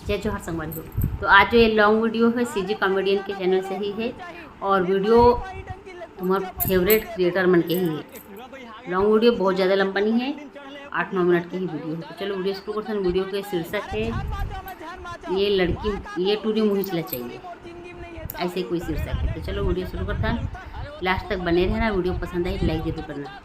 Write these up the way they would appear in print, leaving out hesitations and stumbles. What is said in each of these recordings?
जय जोहार संगवारी हो। तो आज जो ये लॉन्ग वीडियो है सीजी कॉमेडियन के चैनल से ही है और वीडियो तुम्हारा फेवरेट क्रिएटर मन के ही है। लॉन्ग वीडियो बहुत ज़्यादा लंबा नहीं है, 8-9 मिनट की ही वीडियो है। तो चलो वीडियो शुरू करते हैं। वीडियो के शीर्षक है ये लड़की ये टूरी मुँह चला चाहिए, ऐसे कोई शीर्षक है। तो चलो वीडियो शुरू करते हैं, लास्ट तक बने रहना। वीडियो पसंद आई लाइक जरूर करना।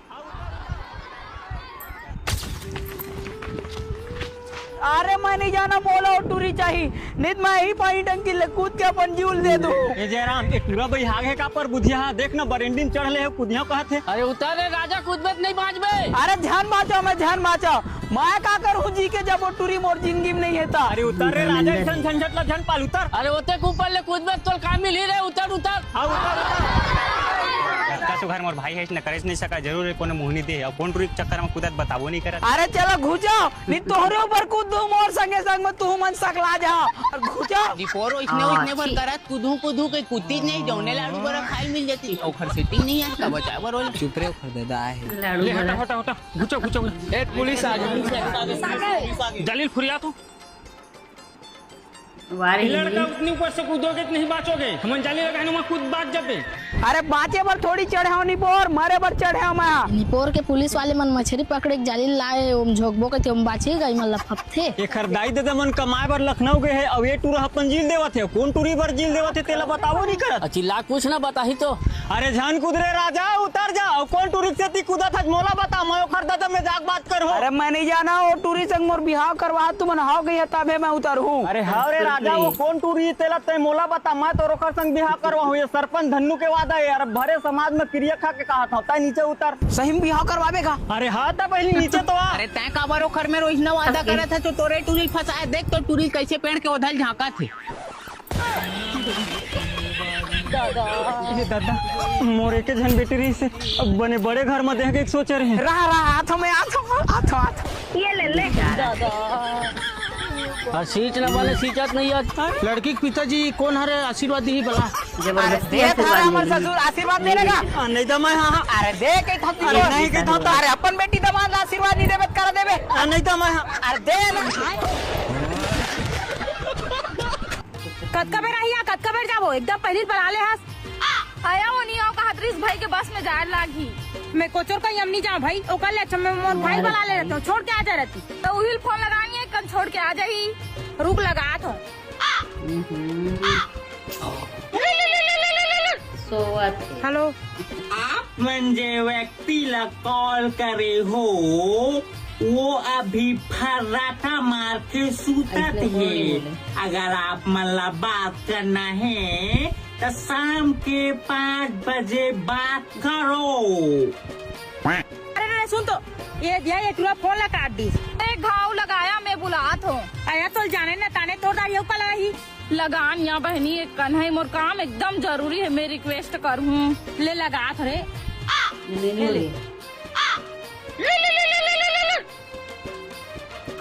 अरे मैं नहीं जाना, बोला और टूरी चाहिए नहीं तो मैं ही पानी टंकी ले कूद के अपन जीवन दे दूं। ए जयराम एक पूरा बहिहाग है का पर बुधिया देख ना बरेंडिन चढ़ले है कुदिया कहत है। अरे उतर रे राजा कूदबत नहीं बाजबे। अरे ध्यान बाचा, मैं ध्यान बाचा। मैं का करूं जी के जब वो टूरी मोर जिंदगी में नहीं है ता। अरे उतर रे राजा झन झंझट ला झन पाल उतर। अरे ओते के ऊपर ले कूदबत तो काम मिल ही रे। उतर उतर हां उतर। का तो घर मोर भाई है न करेज नहीं सका जरूर है कोने मुहनी दे और कौन टूरी के चक्कर में कूदत बताबो नहीं करत। अरे चलो घुचो नहीं तोहरे ऊपर कूद दूं मोर संगे संग में तू मन सकला जा और घुचो। रिपोरो इसने पर करत कूदू के कुत्ती नहीं जौने लाडू बरा खाइल मिल जाती ओखर सेटिंग नहीं है का बचावर वाला चुप रे ओखर दादा है। लाडू ले बड़ा हटा हटा घुचो घुचो ए पुलिस आ गई। जलील फुरिया तू वारे लड़का उतनी ऊपर से कूदोगे तो नहीं बाचोगे। हम जाली लगाने में कूद बाच जाबे। अरे बाचे पर थोड़ी चढ़े हो नहीं बोर मारे पर चढ़े हो मैं। निपोर के पुलिस वाले मन मछली पकड़े के जाली लाए ओम झोकबो के तुम बाची गई मन लफते ये खरदाई दे मन कमाए बर लखनऊ गए है अब ये टूर अपन जील देवत है। कौन टूरी बर जील देवत है तेला बताबो नहीं करत। चिल्ला कुछ ना बताही तो। अरे जान कूद रे राजा उतर जा। कौन टूरी से ती कूदा था मोला बता मैं ओखर दादा में जाग बात कर हो। अरे मैं नहीं जाना, वो टूरी संग मोर बिहाव करवा तू मन हाव गई है तबे मैं उतर हूँ। अरे हाँ रे राजा वो कौन टूरी तेला ते मोला बता मैं तो रोकर संग बिहाव करवा हूँ। ये सरपंच धन्नू के वादा है यार भरे समाज में क्रिया खा के कहा था नीचे उतर। सही में बिहाव करवावेगा। अरे हाँ था पहले नीचे तो आ। अरे तय काबर ओखर में रोजना वादा करे था तो तोरे टूरिल फंसाए देख तो टूरिल कैसे पेड़ के उधल झांका थे। ये दादा मोरे के झन बेटी रही से अब बने बड़े घर में देख के सोचे रहे हैं। रहा हाथों में हाथ ये ले और सीट ना वाले सीचत नहीं है। लड़की के पिताजी कौन हरे आशीर्वाद दी बला जबरदस्ती हमारे ससुर आशीर्वाद दे देगा। नहीं तो मैं हाँ अरे दे के था अरे नहीं के था अरे अपन बेटी दमाद आशीर्वाद नहीं देबे कर देबे। नहीं तो मैं अरे दे ना कतका बेर आहिया कतका बेर जाबो एकदम पहली पर आले हस आया वो नहीं आओ का हतरीस भाई के बस में जाए लागी। मैं कोचर का यम नहीं जा भाई ओकर ले अच्छा मैं मोर भाई बुला ले रहता हूं छोड़ के आ जा रहती तो उहिल फोन लगानी है कल छोड़ के आ जाही रुक लगा तो सोवत हेलो आप म्हणजे व्यक्तीला कॉल करे हो वो अभी फर्राटा मार के सूतत है। अगर आप मतलब बात करना है तो शाम के 5 बजे बात करो। अरे सुन तो ये दिया ये तुरा फोन लगा काट दी एक घाव लगाया मैं बुलात हूँ आया तो जाने न ताने तो दाढ़ियों का लगी लगान यहाँ बहनी एक कन्हई मोर काम एकदम जरूरी है मैं रिक्वेस्ट करूँ ले लगा थे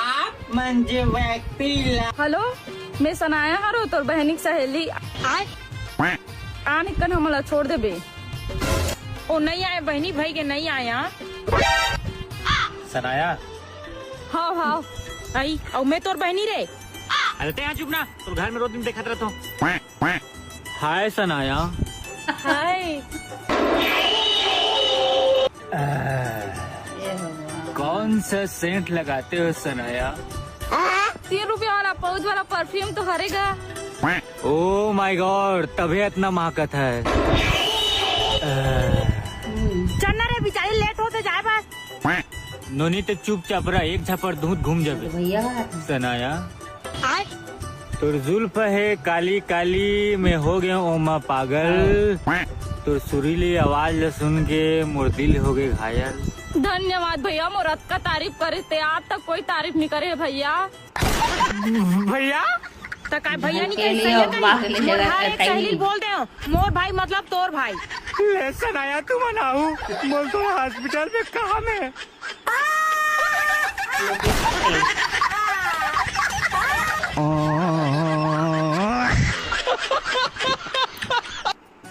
आप म्हणजे व्यक्तीला हेलो मैं सनाया हरो तोर बहनी की सहेली आने कन हमला छोड़ दे बे ओ नहीं आए बहनी भाई के नहीं आया सनाया हाँ हाँ आई और मैं तोर बहनी रे अरे ते चुप ना तो घर में रोज दिन देखत रहता हूँ। हाय सनाया हाय कौन सा सेंट लगाते हो सनाया? 3 रुपया वाला पाउच वाला परफ्यूम तो हरेगा। ओ माय गॉड तभी इतना महकत है। चलना रे बिचारी लेट होते जाए बस। नोनी तो चुपचाप रहा एक झपड़ दूध घूम जाबे। भैया सनाया तुर जुल्फ है काली काली मैं हो गया ओमा पागल। तुर सुरीली आवाज ल सुन के मोर दिल हो गए घायल। धन्यवाद भैया मुरत का तारीफ करे थे आज तक कोई तारीफ नहीं करे भैया। भैया तक भैया नहीं के लिए कही अखबार ले मोर जगह भाई एक कहीं सहेली बोल दे मोर भाई मतलब तोर भाई। ले सनाया तू मनाऊ बोल तो हॉस्पिटल में कहाँ में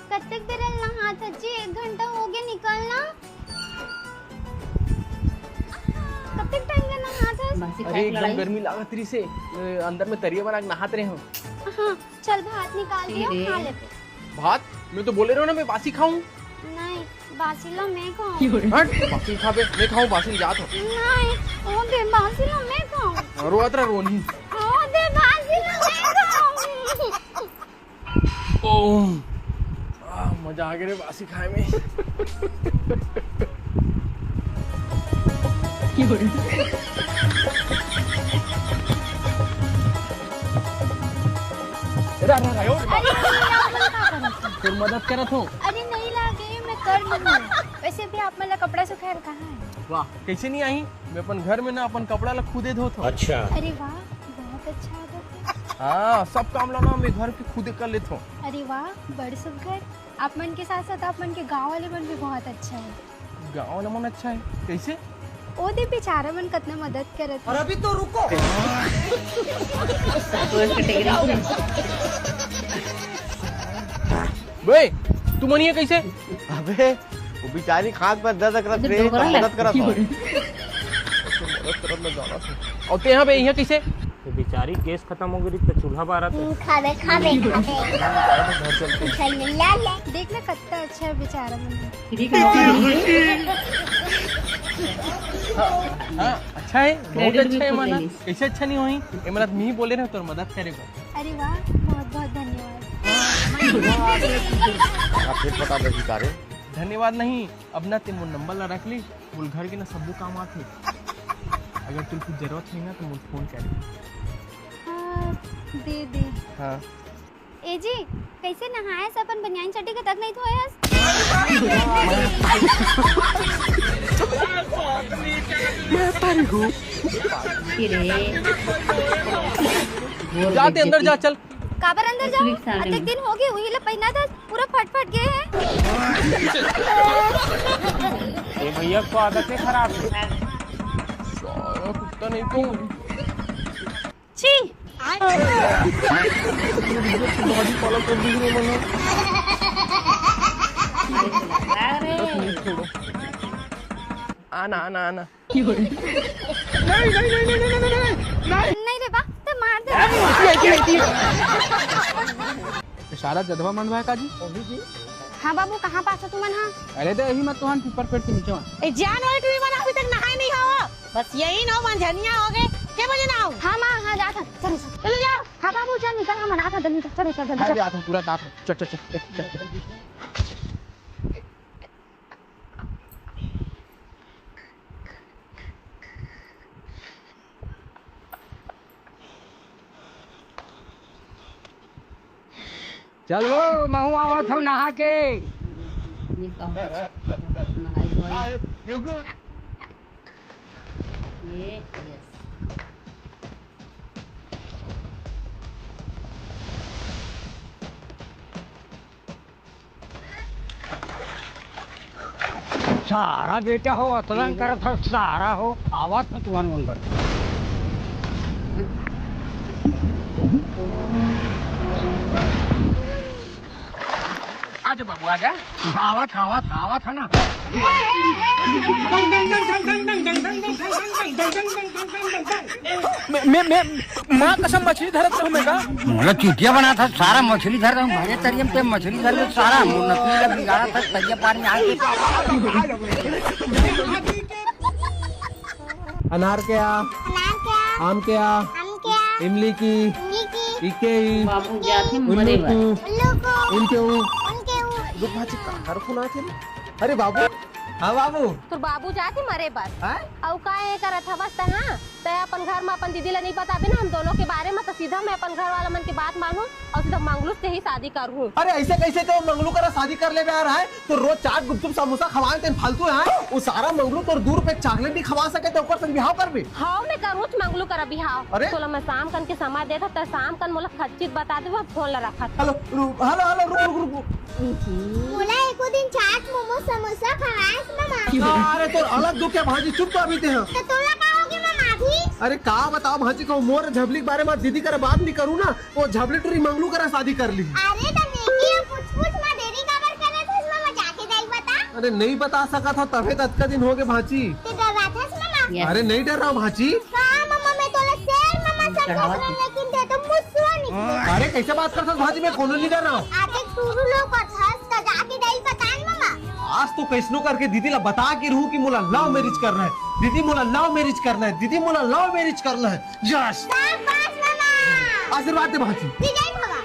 कब तक तेरा नहा था जी 1 घंटा हो गया निकलना। कब तक टाइम का नहा था? बासी अरे लड़ाई? गर्मी लागत रही से अंदर में तरिया बना के नहात रहे हो। हाँ चल भात निकाल दियो अरे। खा लेते। भात मैं तो बोले रहो ना मैं बासी खाऊं। नहीं बासिला मैं खाऊं। हट बासी खा बे मैं खाऊं बासी जात हो। नहीं ओ दे बासिला मैं खाऊं। रोत रहा रोनी। ओ दे बासिला मैं खाऊं। ओह मजा आ गया रे बासी खाए में। फिर मदद करत हो। अरे नहीं लागे मैं कर लूंगी। वैसे भी आप मला कपड़ा सुखाए कहाँ है? वाह कैसे नहीं आई मैं अपन घर में ना अपन कपड़ा ला खुदे धोत हो। अच्छा अरे वाह बहुत अच्छा आदत है। हाँ सब काम ला ना मैं घर के खुदे कर लेता हूँ। अरे वाह बड़ सुघर। आप मन के साथ साथ आप मन के गाँव वाले मन भी बहुत अच्छा है। गाँव वाला मन अच्छा है कैसे? ओ दे बेचारा मन कितना मदद करत है। अभी तो रुको। बे तू मनिए कैसे? अबे वो बेचारी खाद पर दर्द करत रहे तो मदद करत हो। मदद करत में जाना था। और ते यहाँ पे यहाँ कैसे? तो बेचारी गैस खत्म हो गई तो चूल्हा बारा था। खावे खावे चल ला ले। देख ना कितना अच्छा है बेचारा मन। हाँ अच्छा है बहुत Credit भी अच्छा है खुद माना। ले ली। कैसे अच्छा नहीं हुई ये मतलब मी बोले रहे तो मदद करेगा। अरे वाह बहुत बहुत धन्यवाद। फिर पता बची तारे। धन्यवाद नहीं अब ना ते मोर नंबर ला रख ली बोल घर के ना सब काम आते। अगर तुम कुछ जरूरत है ना तो मुझे फोन कर। हाँ, दे दे। हाँ ए जी कैसे नहाए से अपन बनियान चड्डी के तक नहीं धोए? जाते अंदर जा चल। काबर अंदर जाओ? स्वीट साड़ी अतक दिन हो गए वही ला पहना था पूरा फट फट गए हैं। ये भैया को आदत है खराब है। सारा कुत्ता नहीं तो छी बॉडी फॉलो कर दी है मैंने। आना आना आना। नहीं रे बा तो मार दे। इशारा जदवा मनवा का जी। हाँ बाबू कहाँ पास है तुमन? हाँ अरे तो यही मत तुहान ऊपर पेट के नीचे। ए जान वाले तुम मन अभी तक नहाए नहीं हो। बस यही नौ मंझनिया हो गए के बजे ना हो। हाँ माँ हाँ जाता चलो चलो जाओ। हाँ बाबू चल निकल हम नहाता जल्दी चलो चल जल्दी अरे आता पूरा दांत चल चल चल। चलो महू आवत हम नहा के। सारा बेटा हो अतलन करत हो सारा हो आवत न तुमन मन पर। आजा बाबू आजा आवत आवत आवत है ना। मैं माँ कसम मछली धरत हूँ मैं का। मतलब चीटिया बना था सारा मछली धर रहा हूँ भरे तरियम पे मछली धर लो सारा नकली का बिगाड़ा था तरिया पानी आके। अनार क्या आम क्या इमली की इके बाबू जाते मरे बा। अरे बाबू हाँ बाबू तो बाबू जाते मरे बस। औ काहे करत हवस त हां ते अपन घर में अपन दीदी ला नहीं पता भी ना हम दोनों के बारे में तो सीधा मैं अपन घर वाला मन की बात मानूं और सीधा मंगलू से ही शादी करूं। अरे ऐसे कैसे तो मंगलू करा शादी कर ले आ रहा है तो रोज चाट गुपचुप समोसा खवाए तेन फालतू है वो सारा मंगलू तो 2 रुपए चॉकलेट भी खवा सके तो ओकर संग बिहाव कर भी। हां मैं करूं मंगलू करा बिहाव। अरे? तोला मैं शाम कन के समय देता त शाम कन मोला खच्चित बता देबो फोन ला रखा। हेलो हेलो हेलो रुक रुक मोला एको दिन चाट मोमो समोसा खवाएस मामा। अरे तो अलग दुख है भाजी चुप तो अभी ते हो। तो तोला का होगी मामा भी? अरे का बताओ भाजी को मोर झबली के बारे में दीदी करे बात नहीं करूँ ना वो झबली टूरी मंगलू करा शादी कर ली। अरे तो नेकी पूछ पूछ में देरी काबर करे थस मामा जाके नहीं बता। अरे नहीं बता सका था तबे तक दिन हो गए भाजी। ते डरा थस मामा? अरे नहीं डर रहा भाजी। का मामा मैं तोला चढ़ावा थी। लेकिन ते तो मुस्वा निकले। अरे कैसे बात करता भाजी, मैं कोनो नहीं कर रहा हूँ। आते तुरु लोग हंस का जाके डाल बतान मामा। आज तो कैसनो करके दीदी ला बता के रहूं कि मोला लव मैरिज करना है, दीदी मोला लव मैरिज करना है, दीदी मोला लव मैरिज करना है। यस शाबाश मामा। आशीर्वाद दे भाजी। विजय भवा।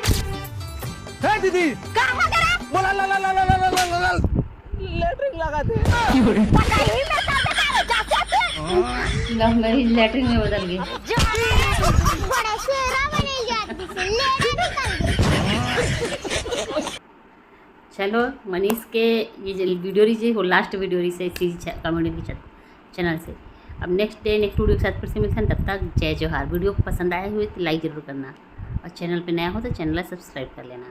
हे दीदी कहां करा? मोला ला ला ला ला ला ला ला ला लेटरिन लगा दे। पता ही मैं सब जाते। लव मैरिज लैटरिन में बदल गई। बड़ा शेरा बने जाती से लेना भी कर दे। चलो मनीष के ये जो वीडियो रही वो लास्ट वीडियो रही से सीजी कॉमेडियन के चैनल से। अब नेक्स्ट डे नेक्स्ट वीडियो के साथ फिर से मिलते हैं। तब तक जय जोहार। वीडियो को पसंद आए हुए तो लाइक जरूर करना और चैनल पे नया हो तो चैनल सब्सक्राइब कर लेना।